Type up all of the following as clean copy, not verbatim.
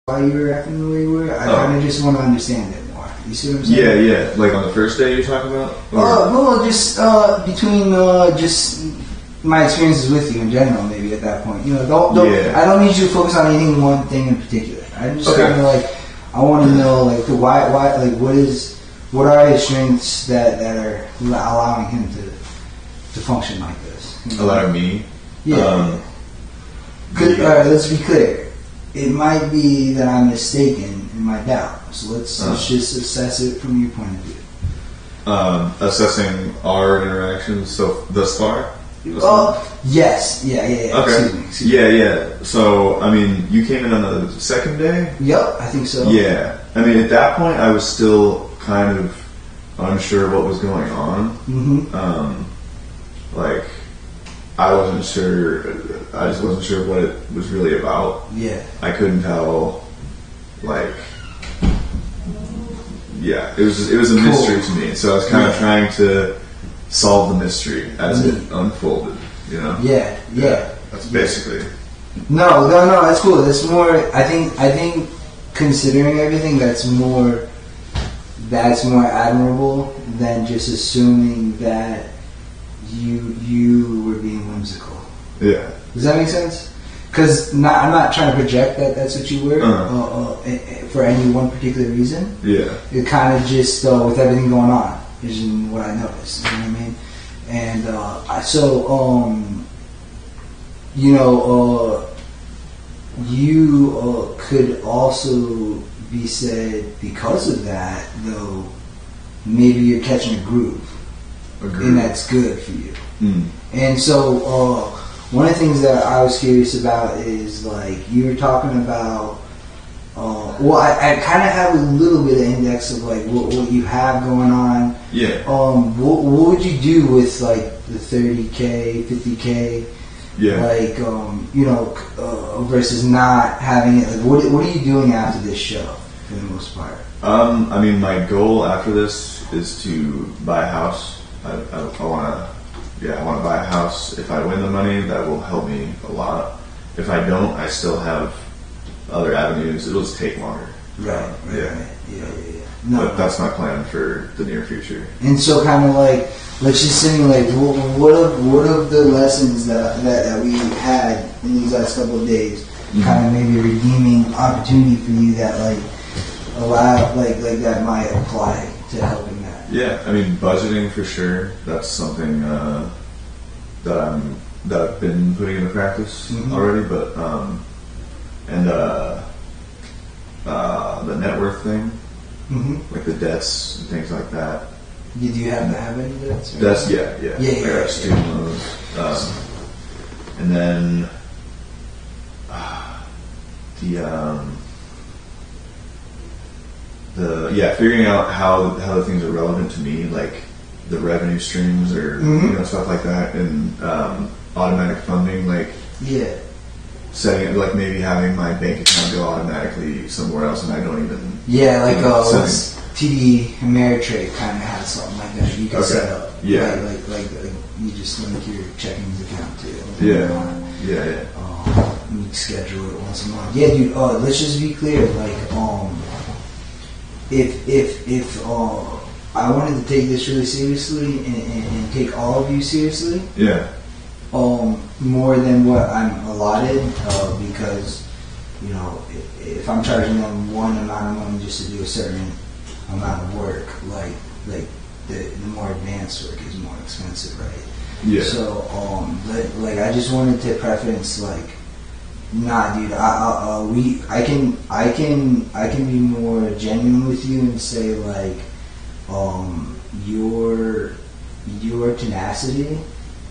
why you were acting the way you were. I kind of just want to understand it more. You see what I'm saying? Yeah, yeah. Like on the first day you're talking about? No, just between just my experiences with you in general. Maybe at that point, don't. I don't need you to focus on anything, one thing in particular. I'm just kind of like, I want to know like the why, like what are his strengths that are allowing him to function like this? Allowing me? Yeah. All right, let's be clear. It might be that I'm mistaken in my doubt. So let's just assess it from your point of view. Assessing our interactions thus far? Yes. Yeah. Okay. Excuse me. Yeah. So, I mean, you came in on the second day? Yep, I think so. Yeah. I mean, at that point, I was still kind of unsure what was going on. Mm-hmm. I wasn't sure. I just wasn't sure what it was really about. Yeah. I couldn't tell. Yeah, it was a mystery to me. So I was kind of trying to solve the mystery as it unfolded. Yeah. That's basically. No, that's cool. That's more. I think considering everything, that's more admirable than just assuming that you were being whimsical. Yeah. Does that make sense? Because I'm not trying to project that that's what you were for any one particular reason. Yeah. It kind of just with everything going on is what I noticed. You know what I mean? And you could also be said because of that, though. Maybe you're catching a groove. And that's good for you. And so one of the things that I was curious about is like you were talking about I kind of have a little bit of index of like what you have going on. Yeah. What would you do with like the 30K, 50K? Yeah. Like versus not having it. Like what are you doing after this show for the most part? I mean, my goal after this is to buy a house. I want to buy a house. If I win the money, that will help me a lot. If I don't, I still have other avenues. It'll just take longer. Right. Yeah. But that's my plan for the near future. And so, kind of like, let's just simulate. What of the lessons that we had in these last couple of days, kind of maybe a redeeming opportunity for you that like allow like that might apply to helping that. Yeah, I mean, budgeting for sure. That's something that I've been putting into practice already. But the net worth thing, like the debts and things like that. Did you happen to have any debts? That's yeah. I got student loans, and then figuring out how the things are relevant to me, like the revenue streams or stuff like that, and automatic funding, like setting it, like maybe having my bank account go automatically somewhere else, and I don't even TD Ameritrade kind of has something like that you can set up. Yeah, like you just link your checking account to. Yeah. You schedule it once a month. Yeah, dude. Let's just be clear. Like, if I wanted to take this really seriously and take all of you seriously, more than what I'm allotted, because if I'm charging them one amount of money just to do a certain amount of work, like the more advanced work is more expensive, right? Yeah. So I just wanted to preference like, nah, dude. I can be more genuine with you and say like, your tenacity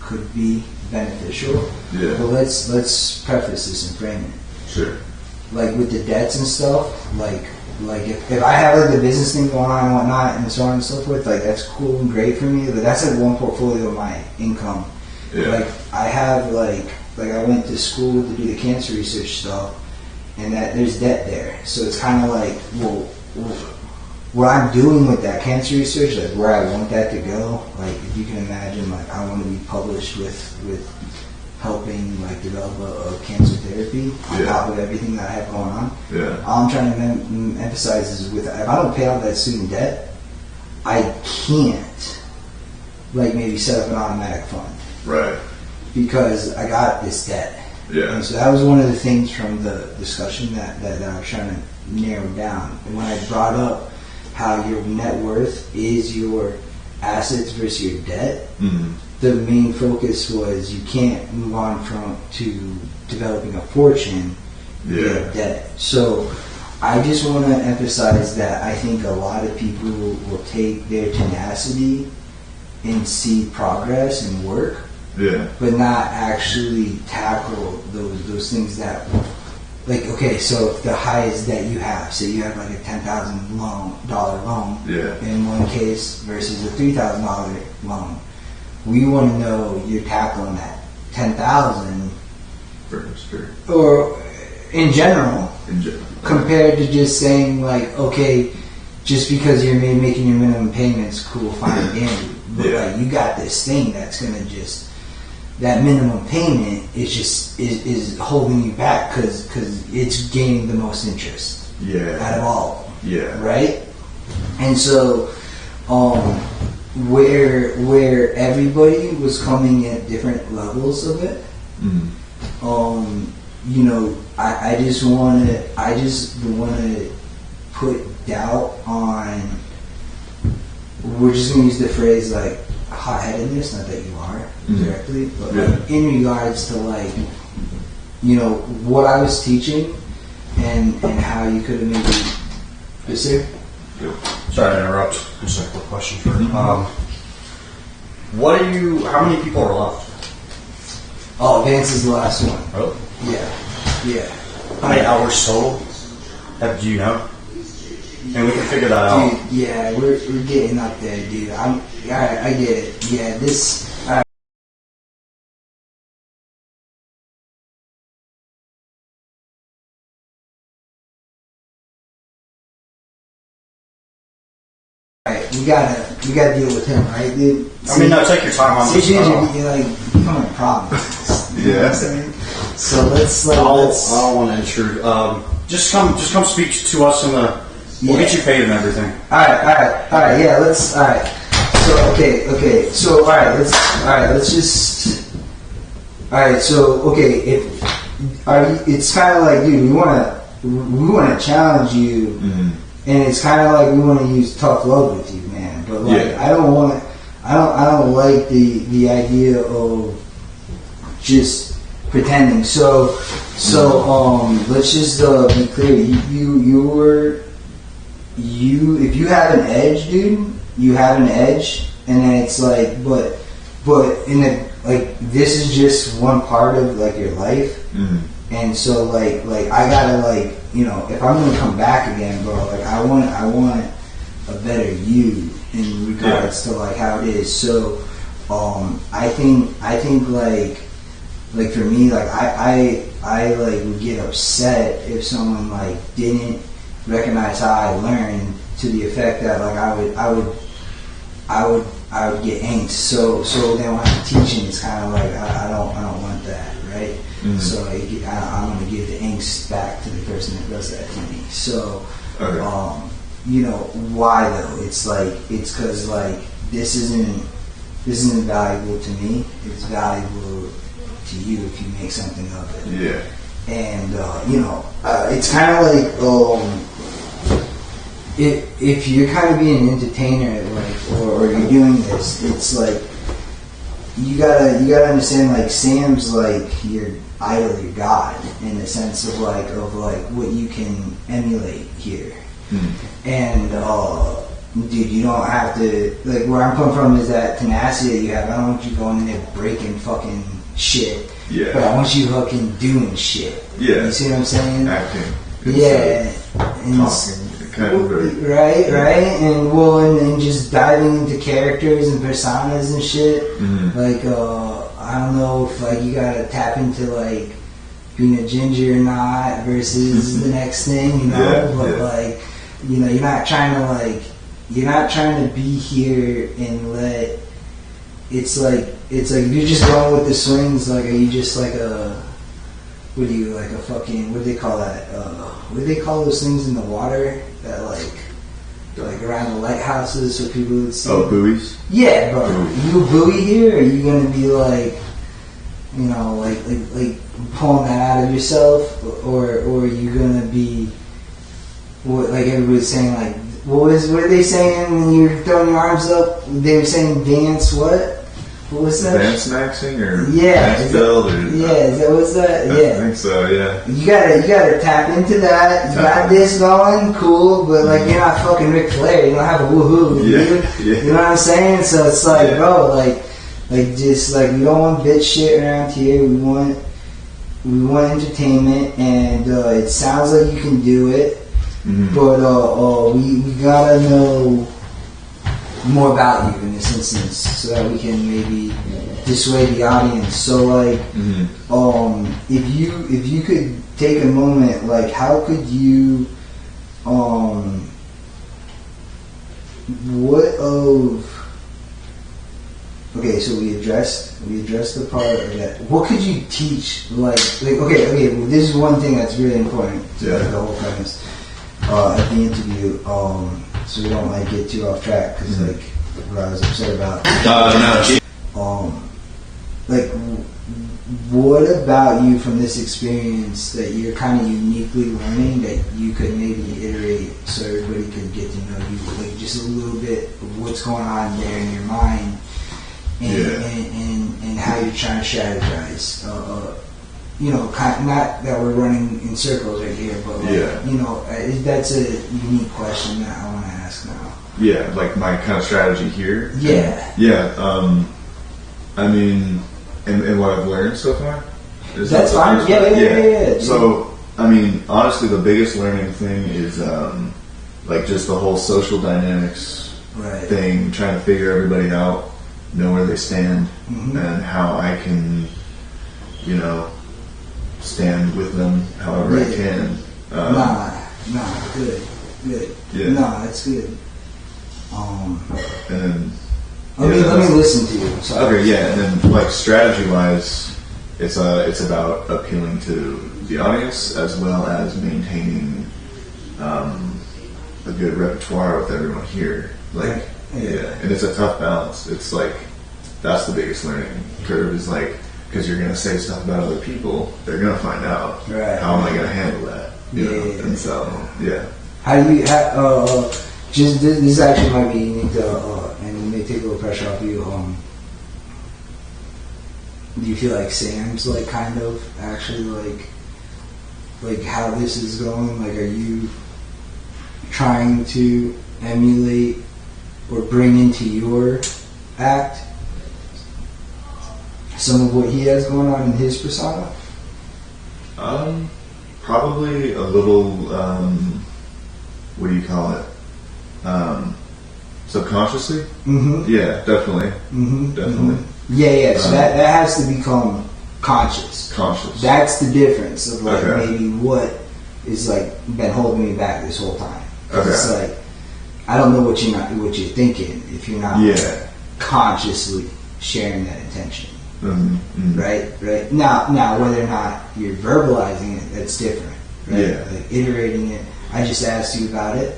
could be beneficial. Yeah. But let's preface this and frame it. Sure. Like with the debts and stuff, like if I have like the business thing going on and whatnot and so on and so forth, like that's cool and great for me. But that's like one portfolio of my income. Yeah. Like I have like I went to school to do the cancer research stuff, and that there's debt there. So it's kind of like, well, what I'm doing with that cancer research, like where I want that to go. Like if you can imagine, like I want to be published with helping like develop a cancer therapy on top of everything that I have going on. Yeah. all I'm trying to emphasize is if I don't pay off that student debt, I can't like maybe set up an automatic fund. Right. Because I got this debt. Yeah. And so that was one of the things from the discussion that I was trying to narrow down. And when I brought up how your net worth is your assets versus your debt, the main focus was you can't move on to developing a fortune via debt. So I just want to emphasize that I think a lot of people will take their tenacity and see progress and work, but not actually tackle those things that, like, okay, so if the highest debt you have, say you have like a $10,000 loan in one case versus a $3,000 loan, we want to know you're tackling that $10,000 or in general, compared to just saying like, okay, just because you're making your minimum payments, cool, fine, dandy, but like you got this thing that's gonna just, that minimum payment is holding you back because it's gaining the most interest out of all, right? And so where everybody was coming at different levels of it, you know, I just want to put doubt on, we're just going to use the phrase like hot-headedness, not that you are directly, but like in regards to like, you know, what I was teaching and how you could have maybe, yes sir? Sorry to interrupt. Just a quick question for how many people are left? Oh, Vance is the last one. Oh? Yeah. How many hours total? Do you know? And we can figure that out. Dude, yeah, we're getting up there, dude. I get it. Yeah, this. Alright, we gotta deal with him, right, dude? I mean, no, take your time on this. You're like becoming a problem. You know what I'm saying? So let's like. I don't want to intrude. Just come speak to us in the. We'll get you paid and everything. All right. Yeah, let's. All right. So okay. So let's just. All right. So okay, it's kind of like, dude, we want to challenge you, and it's kind of like we want to use tough love with you, man. But like, I don't like the idea of just pretending. So let's just be clear. If you have an edge, dude, you have an edge, and then it's like, but in the, like, this is just one part of like your life, and so like I gotta, like, you know, if I'm gonna come back again, bro, like I want a better you in regards to like how it is. So I think like for me, like I like would get upset if someone like didn't recognize how I learned, to the effect that like I would get angst. So then when I'm teaching, it's kind of like I don't want that, right? So I'm gonna give the angst back to the person that does that to me. So you know why though? It's because like this isn't valuable to me. It's valuable to you if you make something of it. Yeah. And you know, it's kind of like if you're kind of being an entertainer, like, or you're doing this, it's like you gotta understand, like, Sam's like your idol, your god, in the sense of like what you can emulate here. And dude, you don't have to, like, where I'm coming from is that tenacity that you have. I don't want you going in there breaking fucking shit. Yeah. But I want you fucking doing shit. Yeah. You see what I'm saying? Acting. Yeah. And talking. Kind of right, and just diving into characters and personas and shit. Like, I don't know if like you gotta tap into like being a ginger or not versus the next thing, you know. But like, you know, you're not trying to be here and let. It's like you're just going with the swings. Like, are you just like what do you, like a fucking, what do they call that? What do they call those things in the water that like around the lighthouses so people would see? Oh, buoys? Yeah, bro. You a buoy here, or are you gonna be like, you know, like pulling that out of yourself, or are you gonna be, what, like everybody's saying, like, what are they saying when you're throwing your arms up? They were saying Vance what? What was that? Vance maxing or Vance build or is that what's that? Yeah. I think so, yeah. You gotta tap into that. You got this going, cool, but like you're not fucking Ric Flair. You don't have a woohoo. Yeah. You know what I'm saying? So it's like, bro, like just like we don't want bitch shit around here. We want entertainment, and it sounds like you can do it, but we gotta know more about you in this instance, so that we can maybe dissuade the audience. So like, if you could take a moment, like, how could you, okay, so we addressed the part of that. What could you teach, okay, well, this is one thing that's really important to the whole premise at the interview, so we don't like get too off track, because like what I was upset about. Like, what about you from this experience that you're kind of uniquely learning that you could maybe iterate so everybody could get to know you, like just a little bit of what's going on there in your mind, and how you're trying to strategize. You know, not that we're running in circles right here, but like, you know, that's a unique question that I want to ask now. Yeah, like my kind of strategy here. Yeah. I mean, and what I've learned so far. That's fine. Yeah. So, I mean, honestly, the biggest learning thing is like just the whole social dynamics thing, trying to figure everybody out, know where they stand, and how I can, you know, stand with them however I can. Good. Yeah. No, that's good. And let me listen to you. Sorry. Okay, yeah, and then like strategy-wise, it's about appealing to the audience as well as maintaining a good repertoire with everyone here. Like, and it's a tough balance. It's like that's the biggest learning curve is like, because you're gonna say stuff about other people, they're gonna find out. Right. How am I gonna handle that? You know? And so, How do you? Just this actually might be unique to, and may take a little pressure off you. Do you feel like Sam's like kind of actually like how this is going? Like, are you trying to emulate or bring into your act some of what he has going on in his persona? Probably a little. What do you call it? Subconsciously. Yeah, definitely. Definitely. Yeah. So that has to become conscious. That's the difference of like maybe what is like been holding me back this whole time. It's like I don't know what you're thinking if you're not consciously sharing that intention. Right. Now, whether or not you're verbalizing it, that's different. Right? Yeah. Like iterating it. I just asked you about it,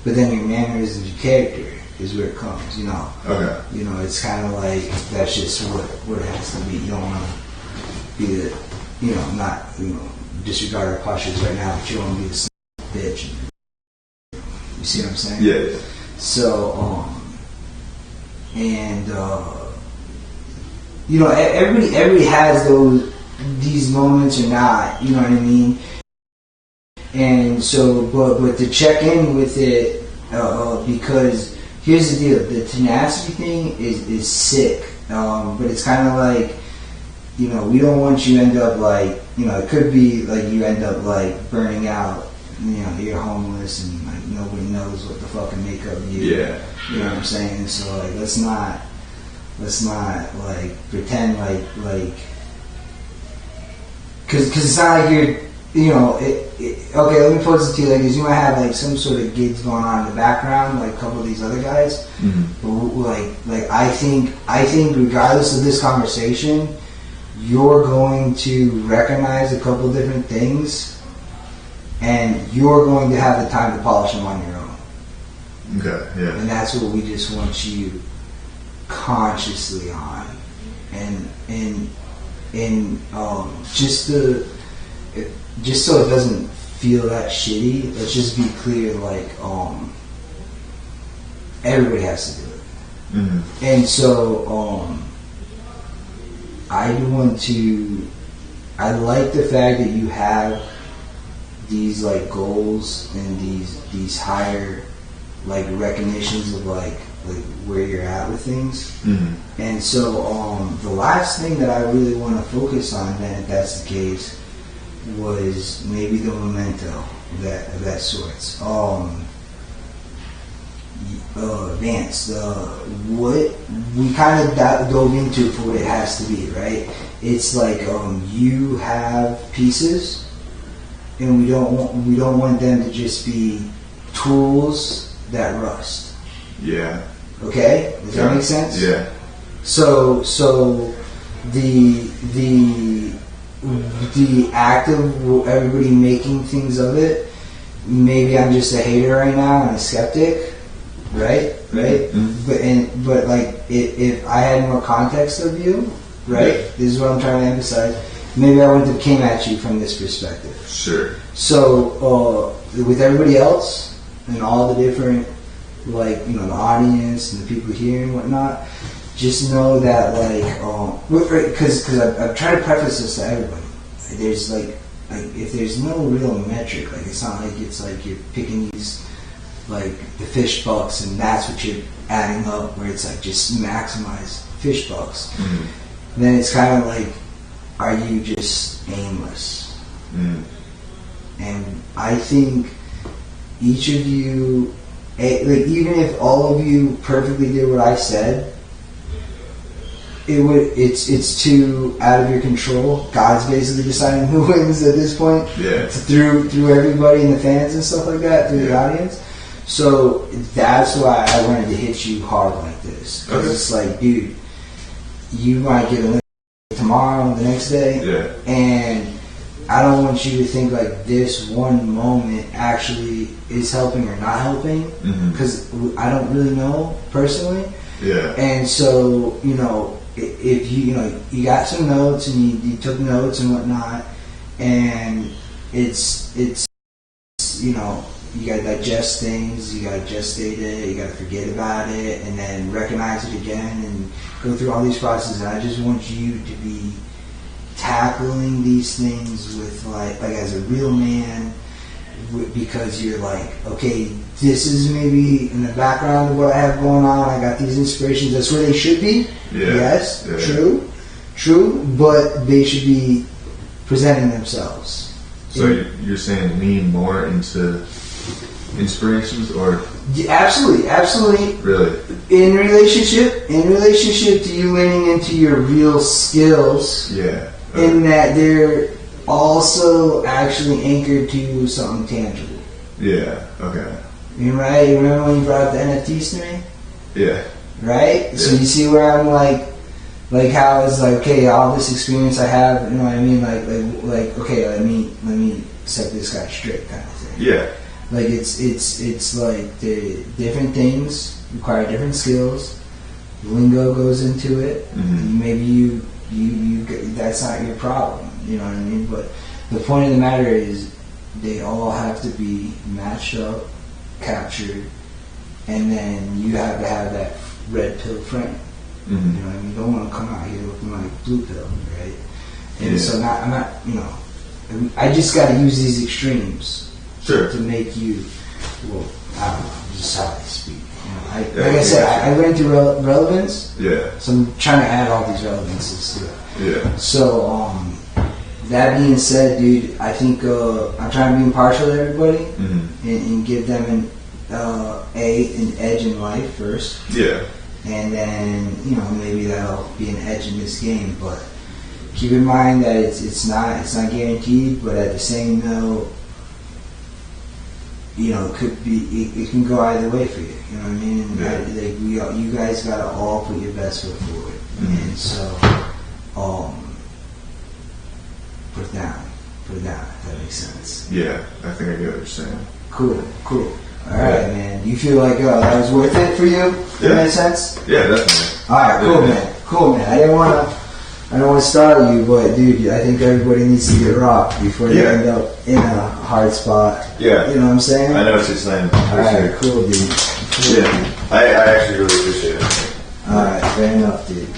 but then your manners and your character is where it comes. You know. Okay. You know, it's kind of like that's just what it has to be. You don't want to be the, you know, not, you know, disregard our postures right now, but you don't want to be the bitch. You see what I'm saying? Yeah. So, you know, everybody has these moments or not. You know what I mean? And so, but to check in with it, because here's the deal: the tenacity thing is sick, but it's kind of like, you know, we don't want you to end up like, you know, it could be like you end up like burning out. You know, you're homeless and like nobody knows what the fucking make of you. Yeah. You know what I'm saying? So like, let's not like pretend like, because it's not like you're, you know, okay, let me pose it to you like this. You might have like some sort of gigs going on in the background, like a couple of these other guys. But like I think regardless of this conversation, you're going to recognize a couple different things, and you're going to have the time to polish them on your own. Okay, yeah. And that's what we just want you consciously on, and just so it doesn't feel that shitty. Let's just be clear, like everybody has to do it. Mm-hmm. And so I like the fact that you have these like goals and these higher like recognitions of like where you're at with things. Mm-hmm. And so the last thing that I really want to focus on then, if that's the case, was maybe the memento of that sorts. Vance, what we kind of dove into for what it has to be, right? It's like you have pieces, and we don't want them to just be tools that rust. Yeah. Okay, does that make sense? Yeah. So the act of everybody making things of it. Maybe I'm just a hater right now and a skeptic, right? Mm-hmm. But like if I had more context of you, right? Yeah. This is what I'm trying to emphasize. Maybe I wouldn't have came at you from this perspective. Sure. So with everybody else and all the different, like, you know, the audience and the people here and whatnot, just know that like because I've tried to preface this to everybody. There's like if there's no real metric, like it's not like it's like you're picking these like the fish bucks and that's what you're adding up, where it's like just maximize fish bucks. Mm-hmm. Then it's kind of like, are you just aimless? Mm. And I think each of you, like even if all of you perfectly did what I said, it's too out of your control. God's basically deciding who wins at this point. Yeah. Through everybody and the fans and stuff like that, through the audience. So that's why I wanted to hit you hard like this, because it's like, dude, you might get a tomorrow, the next day, and I don't want you to think like this one moment actually is helping or not helping, because I don't really know personally. Yeah. And so, you know, if you got some notes and you took notes and whatnot, and it's you know, you gotta digest things, you gotta gestate it, you gotta forget about it, and then recognize it again, and go through all these processes. And I just want you to be tackling these things with like as a real man, because you're like, okay, this is maybe in the background of what I have going on. I got these inspirations. That's where they should be. Yeah. Yes, true, but they should be presenting themselves. So you're saying lean more into inspirations, or absolutely. Really? In relationship, to you leaning into your real skills. Yeah. Okay. In that they're also actually anchored to something tangible. Yeah. Okay. You right? You remember when you brought up the NFTs to me? Yeah. Right? Yeah. So you see where I'm like how it's like, okay, all this experience I have, you know what I mean? Like okay, let me set this guy straight, kind of thing. Yeah. Like it's like the different things require different skills. Lingo goes into it. Mm-hmm. Maybe you that's not your problem. You know what I mean? But the point of the matter is, they all have to be matched up, captured, and then you have to have that red pill frame. Mm-hmm. You know what I mean? You don't want to come out here looking like blue pill, right? And so I'm not, you know, I just got to use these extremes to make you, well, I don't know, just how I speak. You know, like I said, I went into relevance. Yeah. So I'm trying to add all these relevances to it. Yeah. So, that being said, dude, I think I'm trying to be impartial to everybody and give them an edge in life first. Yeah. And then, you know, maybe that'll be an edge in this game. But keep in mind that it's not guaranteed. But at the same note, you know, it could be it can go either way for you. You know what I mean? And you guys gotta all put your best foot forward. And so, down. Put it down, if that makes sense. Yeah, I think I get what you're saying. Cool. Alright, man. You feel like that was worth it for you? Yeah. In that sense? Yeah, definitely. Alright, cool, man. I don't want to start you, but dude, I think everybody needs to get rocked before they end up in a hard spot. Yeah. You know what I'm saying? I know what you're saying. Alright, cool, dude. Yeah. I actually really appreciate it. Alright, fair enough, dude.